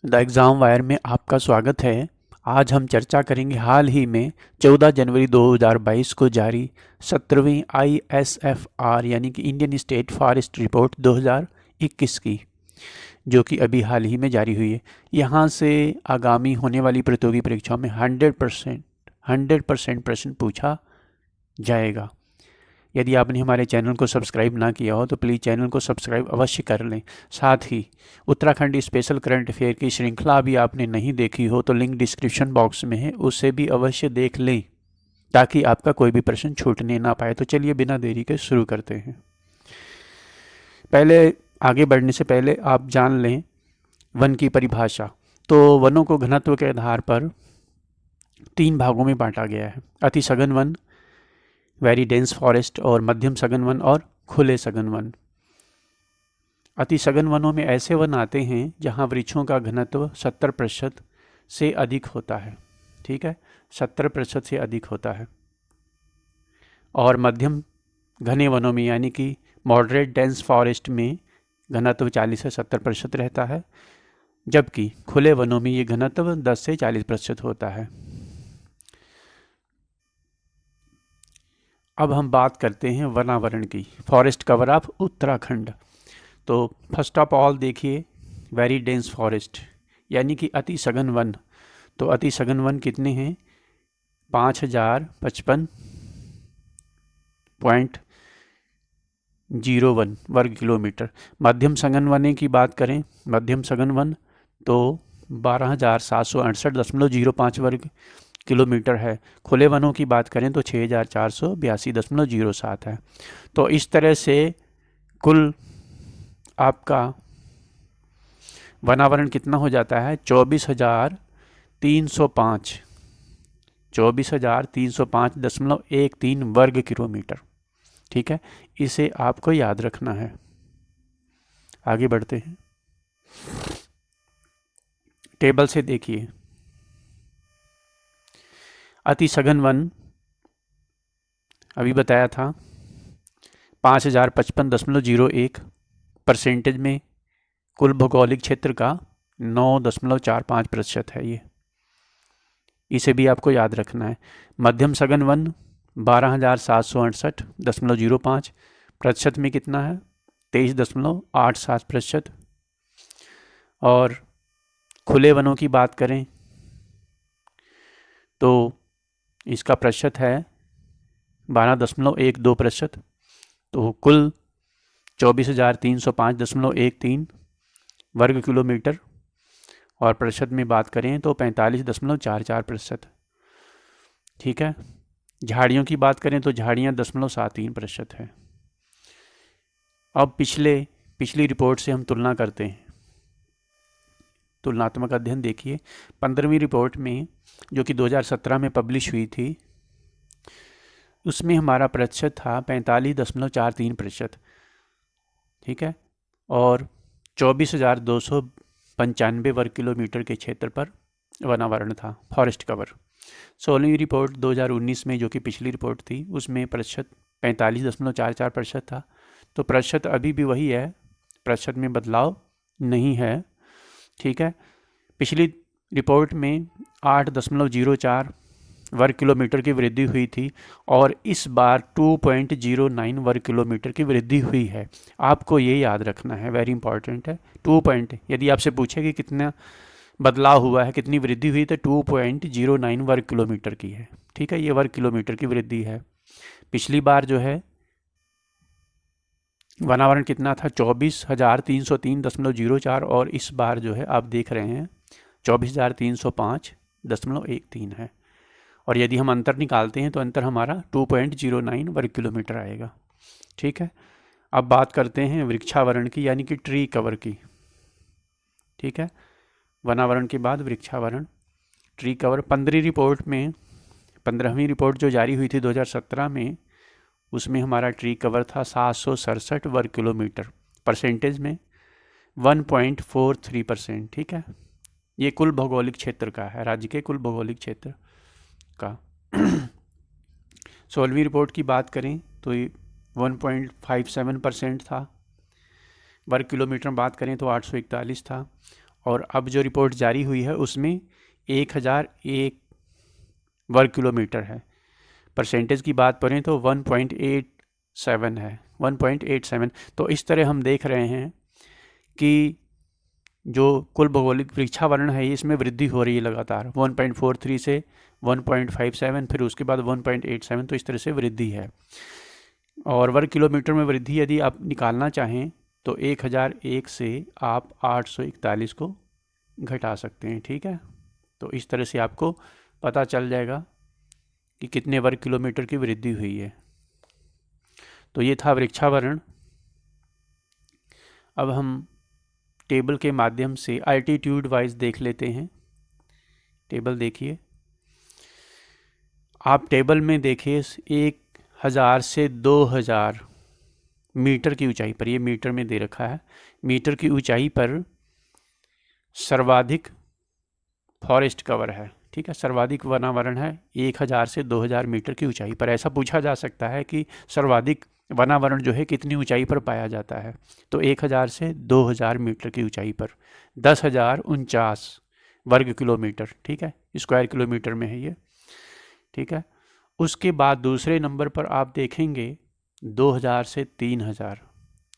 The exam wire में आपका स्वागत है। आज हम चर्चा करेंगे हाल ही में 14 जनवरी 2022 को जारी 17वीं ISFR यानी कि इंडियन स्टेट फॉरेस्ट रिपोर्ट 2021 की, जो कि अभी हाल ही में जारी हुई है। यहाँ से आगामी होने वाली प्रतियोगी परीक्षाओं में 100% प्रश्न पूछा जाएगा। यदि आपने हमारे चैनल को सब्सक्राइब ना किया हो तो प्लीज़ चैनल को सब्सक्राइब अवश्य कर लें। साथ ही उत्तराखंड स्पेशल करंट अफेयर की श्रृंखला भी आपने नहीं देखी हो तो लिंक डिस्क्रिप्शन बॉक्स में है, उससे भी अवश्य देख लें ताकि आपका कोई भी प्रश्न छूटने ना पाए। तो चलिए बिना देरी के शुरू करते हैं। पहले आगे बढ़ने से पहले आप जान लें वन की परिभाषा। तो वनों को घनत्व के आधार पर 3 भागों में बांटा गया है: अति सघन वन, वेरी डेंस फॉरेस्ट, और मध्यम सघन वन और खुले सघन वन। अति सघन वनों में ऐसे वन आते हैं जहां वृक्षों का घनत्व 70% से अधिक होता है। ठीक है, 70% से अधिक होता है। और मध्यम घने वनों में यानी कि मॉडरेट डेंस फॉरेस्ट में घनत्व 40 से 70% रहता है, जबकि खुले वनों में ये घनत्व 10 से 40% होता है। अब हम बात करते हैं वनावरण की, फॉरेस्ट कवर ऑफ उत्तराखंड। तो फर्स्ट ऑफ ऑल देखिए वेरी डेंस फॉरेस्ट यानी कि अति सघन वन। तो अति सघन वन कितने हैं? 5055.01 वर्ग किलोमीटर। मध्यम सघन वन की बात करें, मध्यम सघन वन तो 12,768.05 वर्ग किलोमीटर है। खुले वनों की बात करें तो 6,482.07 है। तो इस तरह से कुल आपका वनावरण कितना हो जाता है? 24,305.13 वर्ग किलोमीटर। ठीक है, इसे आपको याद रखना है। आगे बढ़ते हैं, टेबल से देखिए। अति सघन वन अभी बताया था 5,055.01% में कुल भौगोलिक क्षेत्र का 9.45% है ये, इसे भी आपको याद रखना है। मध्यम सघन वन 12,768.05% में कितना है? 23.87%। और खुले वनों की बात करें तो इसका प्रतिशत है 12.12%। तो कुल 24,305.13 वर्ग किलोमीटर। और प्रतिशत में बात करें तो 45.44%। ठीक है, झाड़ियों की बात करें तो झाड़ियाँ 0.73% है। अब पिछली रिपोर्ट से हम तुलना करते हैं। तुलनात्मक अध्ययन देखिए, 15वीं रिपोर्ट में जो कि 2017 में पब्लिश हुई थी, उसमें हमारा प्रतिशत था 45.43%। ठीक है, और 24,295 वर्ग किलोमीटर के क्षेत्र पर वनावरण था, फॉरेस्ट कवर। 16वीं रिपोर्ट 2019 में जो कि पिछली रिपोर्ट थी, उसमें प्रतिशत 45.44% था। तो प्रतिशत अभी भी वही है, प्रतिशत में बदलाव नहीं है। ठीक है, पिछली रिपोर्ट में 8.04 वर्ग किलोमीटर की वृद्धि हुई थी और इस बार 2.09 वर्ग किलोमीटर की वृद्धि हुई है। आपको ये याद रखना है, वेरी इंपॉर्टेंट है। 2 पॉइंट, यदि आपसे पूछे कि कितना बदलाव हुआ है, कितनी वृद्धि हुई, तो 2.09 वर्ग किलोमीटर की है। ठीक है, ये वर्ग किलोमीटर की वृद्धि है। पिछली बार जो है वनावरण कितना था? 24,303.04 और इस बार जो है आप देख रहे हैं 24,305.13 है। और यदि हम अंतर निकालते हैं तो अंतर हमारा 2.09 वर्ग किलोमीटर आएगा। ठीक है, अब बात करते हैं वृक्षावरण की यानी कि ट्री कवर की। ठीक है, वनावरण के बाद वृक्षावरण, ट्री कवर। 15वीं रिपोर्ट जो जारी हुई थी 2017 में, उसमें हमारा ट्री कवर था 767 वर्ग किलोमीटर। परसेंटेज में 1.43%। ठीक है, ये कुल भौगोलिक क्षेत्र का है, राज्य के कुल भौगोलिक क्षेत्र का। 16वीं रिपोर्ट की बात करें तो ये 1.57% था। वर्ग किलोमीटर में बात करें तो 841 था। और अब जो रिपोर्ट जारी हुई है उसमें 1001 वर्ग किलोमीटर है। परसेंटेज की बात करें तो 1.87 है, 1.87। तो इस तरह हम देख रहे हैं कि जो कुल भौगोलिक वृक्षावरण है इसमें वृद्धि हो रही है लगातार, 1.43 से 1.57, फिर उसके बाद 1.87, तो इस तरह से वृद्धि है। और वर्ग किलोमीटर में वृद्धि यदि आप निकालना चाहें तो 1001 से आप 841 को घटा सकते हैं, ठीक है। तो इस तरह से आपको पता चल जाएगा कि कितने वर्ग किलोमीटर की वृद्धि हुई है। तो ये था वृक्षावरण। अब हम टेबल के माध्यम से अल्टीट्यूड वाइज देख लेते हैं। टेबल देखिए, आप टेबल में देखिए 1000 से 2000 मीटर की ऊंचाई पर, ये मीटर में दे रखा है, मीटर की ऊंचाई पर सर्वाधिक फॉरेस्ट कवर है, ठीक है, सर्वाधिक वनावरण है 1000 से 2000 मीटर की ऊंचाई पर। ऐसा पूछा जा सकता है कि सर्वाधिक वनावरण जो है कितनी ऊंचाई पर पाया जाता है, तो 1000 से 2000 मीटर की ऊंचाई पर 10,049 वर्ग किलोमीटर, ठीक है, स्क्वायर किलोमीटर में है ये, ठीक है। उसके बाद दूसरे नंबर पर आप देखेंगे 2000 से 3000,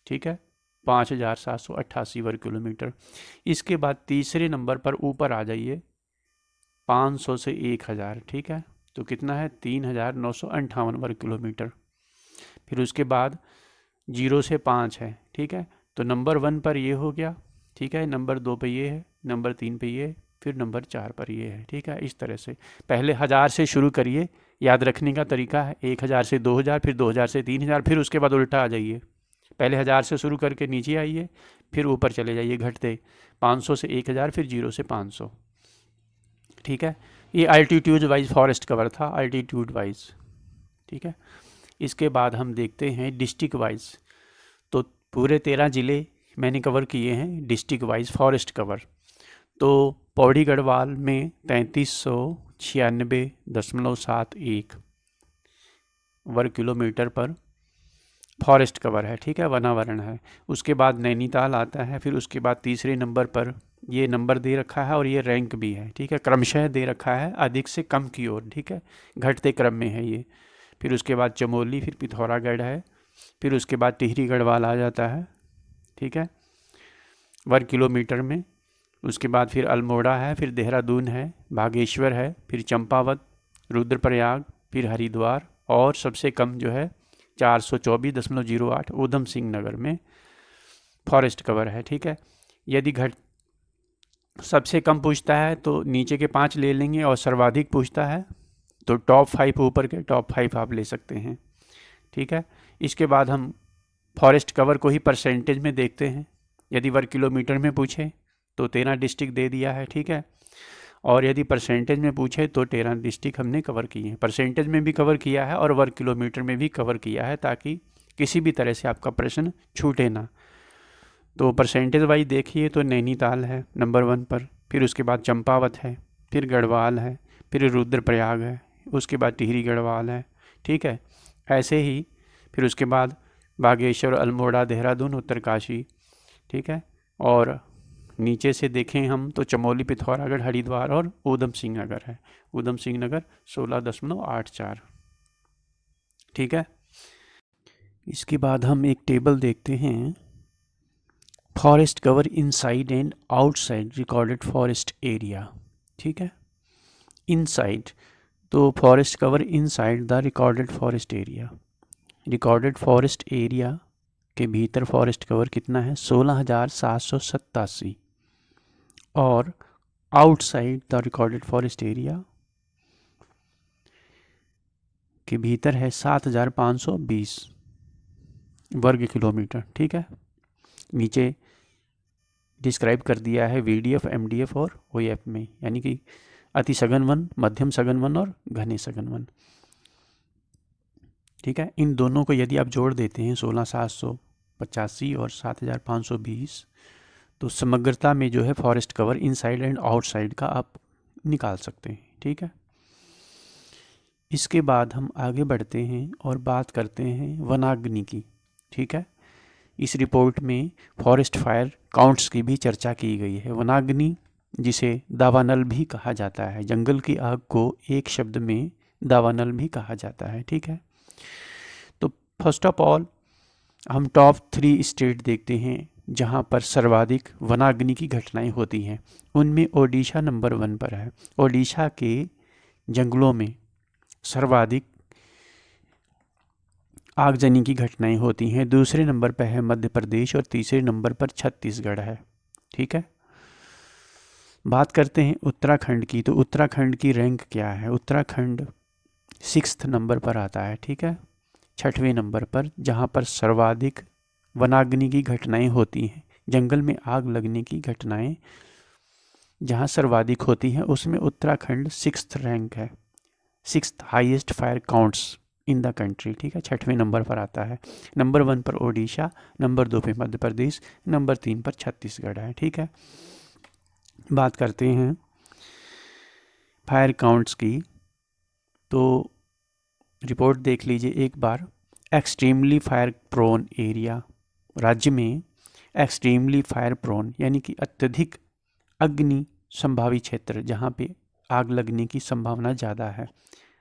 ठीक है, 5788 वर्ग किलोमीटर। इसके बाद तीसरे नंबर पर ऊपर आ जाइए 500 से 1000, ठीक है, तो कितना है 3958 वर्ग किलोमीटर। फिर उसके बाद 0 से 5 है, ठीक है, तो नंबर 1 पर ये हो गया, ठीक है, नंबर 2 पर ये है, नंबर 3 पर ये, फिर नंबर 4 पर ये है, ठीक है। इस तरह से पहले 1000 से शुरू करिए, याद रखने का तरीका है 1000 से 2000, फिर 2000 से 3000, फिर उसके बाद उल्टा आ जाइए, पहले 1000 से शुरू करके नीचे आइए, फिर ऊपर चले जाइए घटते 500 से 1000, फिर 0 से 500, ठीक है। ये अल्टीट्यूड वाइज फॉरेस्ट कवर था, अल्टीट्यूड वाइज, ठीक है। इसके बाद हम देखते हैं डिस्ट्रिक्ट वाइज। तो पूरे 13 ज़िले मैंने कवर किए हैं डिस्ट्रिक्ट वाइज फॉरेस्ट कवर। तो पौड़ी गढ़वाल में 3396.71 वर्ग किलोमीटर पर फॉरेस्ट कवर है, ठीक है, वनावरण है। उसके बाद नैनीताल आता है, फिर उसके बाद तीसरे नंबर पर ये नंबर दे रखा है और ये रैंक भी है, ठीक है, क्रमशः दे रखा है अधिक से कम की ओर, ठीक है, घटते क्रम में है ये। फिर उसके बाद चमोली, फिर पिथौरागढ़ है, फिर उसके बाद टिहरी गढ़वाल आ जाता है, ठीक है, वर्ग किलोमीटर में। उसके बाद फिर अल्मोड़ा है, फिर देहरादून है, बागेश्वर है, फिर चंपावत, रुद्रप्रयाग, फिर हरिद्वार, और सबसे कम जो है 424.08 ऊधम सिंह नगर में फॉरेस्ट कवर है, ठीक है। यदि सबसे कम पूछता है तो नीचे के 5 ले लेंगे, और सर्वाधिक पूछता है तो टॉप 5, ऊपर के टॉप 5 आप ले सकते हैं, ठीक है। इसके बाद हम फॉरेस्ट कवर को ही परसेंटेज में देखते हैं। यदि वर्ग किलोमीटर में पूछे तो 13 डिस्ट्रिक्ट दे दिया है, ठीक है, और यदि परसेंटेज में पूछे तो 13 डिस्ट्रिक्ट हमने कवर किए हैं, परसेंटेज में भी कवर किया है और वर्ग किलोमीटर में भी कवर किया है, ताकि किसी भी तरह से आपका प्रश्न छूटे ना। तो परसेंटेज वाइज देखिए तो नैनीताल है नंबर 1 पर, फिर उसके बाद चंपावत है, फिर गढ़वाल है, फिर रुद्रप्रयाग है, उसके बाद टिहरी गढ़वाल है, ठीक है। ऐसे ही फिर उसके बाद बागेश्वर, अल्मोड़ा, देहरादून, उत्तरकाशी, ठीक है, और नीचे से देखें हम तो चमोली, पिथौरागढ़, हरिद्वार और ऊधम सिंह नगर है। ऊधम सिंह नगर 16.84, ठीक है। इसके बाद हम एक टेबल देखते हैं, forest cover inside and outside recorded forest area, ठीक है। इनसाइड तो forest cover inside the recorded forest area, recorded forest area के भीतर फॉरेस्ट कवर कितना है 16,787, और outside the recorded forest area के भीतर है 7,520 वर्ग किलोमीटर, ठीक है। नीचे डिस्क्राइब कर दिया है VDF, MDF और OF में, यानी कि अति सघन वन, मध्यम सघन वन और घने सघन वन, ठीक है। इन दोनों को यदि आप जोड़ देते हैं 16,785 और 7,520, तो समग्रता में जो है forest cover inside and outside का आप निकाल सकते हैं, ठीक है। इसके बाद हम आगे बढ़ते हैं और बात करते हैं वनाग्नि की, ठीक है। इस रिपोर्ट में फॉरेस्ट फायर काउंट्स की भी चर्चा की गई है। वनाग्नि, जिसे दावानल भी कहा जाता है, जंगल की आग को एक शब्द में दावानल भी कहा जाता है। ठीक है, तो फर्स्ट ऑफ ऑल हम टॉप 3 स्टेट देखते हैं जहां पर सर्वाधिक वनाग्नि की घटनाएं होती हैं। उनमें ओडिशा नंबर 1 पर है। ओडिशा के जंगलों में सर्वाधिक आगजनी की घटनाएं होती हैं। दूसरे नंबर पर है मध्य प्रदेश और तीसरे नंबर पर छत्तीसगढ़ है। ठीक है, बात करते हैं उत्तराखंड की। तो उत्तराखंड की रैंक क्या है? उत्तराखंड 6th नंबर पर आता है। ठीक है, 6वें नंबर पर, जहां पर सर्वाधिक वनाग्नि की घटनाएं होती हैं। जंगल में आग लगने की घटनाएं जहां सर्वाधिक होती हैं, उसमें उत्तराखंड 6th रैंक है, 6th highest fire counts in the country. ठीक है, 6वें नंबर पर आता है। नंबर 1 पर ओडिशा, नंबर 2 पे मध्य प्रदेश, नंबर 3 पर छत्तीसगढ़ है। ठीक है, बात करते हैं फायर काउंट्स की। तो रिपोर्ट देख लीजिए एक बार। एक्सट्रीमली फायर प्रोन एरिया, राज्य में एक्सट्रीमली फायर प्रोन यानी कि अत्यधिक अग्नि संभावी क्षेत्र, जहाँ पे आग लगने की संभावना ज़्यादा है,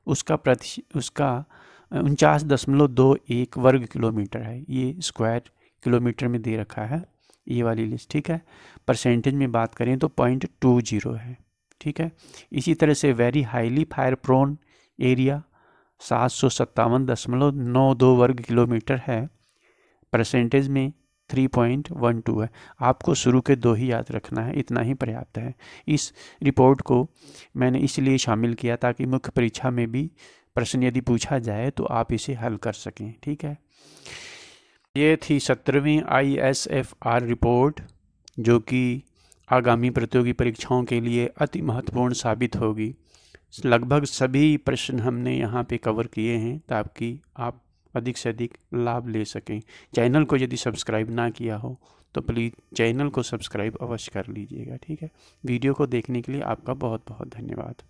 उसका 49.21 वर्ग किलोमीटर है। ये स्क्वायर किलोमीटर में दे रखा है ये वाली लिस्ट। ठीक है, परसेंटेज में बात करें तो 0.20 है। ठीक है, इसी तरह से very highly fire prone area 757.92 वर्ग किलोमीटर है, परसेंटेज में 3.12 है। आपको शुरू के 2 ही याद रखना है, इतना ही पर्याप्त है। इस रिपोर्ट को मैंने इसलिए शामिल किया ताकि मुख्य परीक्षा में भी प्रश्न यदि पूछा जाए तो आप इसे हल कर सकें। ठीक है, ये थी 17वीं ISFR रिपोर्ट, जो कि आगामी प्रतियोगी परीक्षाओं के लिए अति महत्वपूर्ण साबित होगी। लगभग सभी प्रश्न हमने यहाँ पे कवर किए हैं ताकि आप अधिक से अधिक लाभ ले सकें। चैनल को यदि सब्सक्राइब ना किया हो तो प्लीज़ चैनल को सब्सक्राइब अवश्य कर लीजिएगा। ठीक है, वीडियो को देखने के लिए आपका बहुत बहुत धन्यवाद।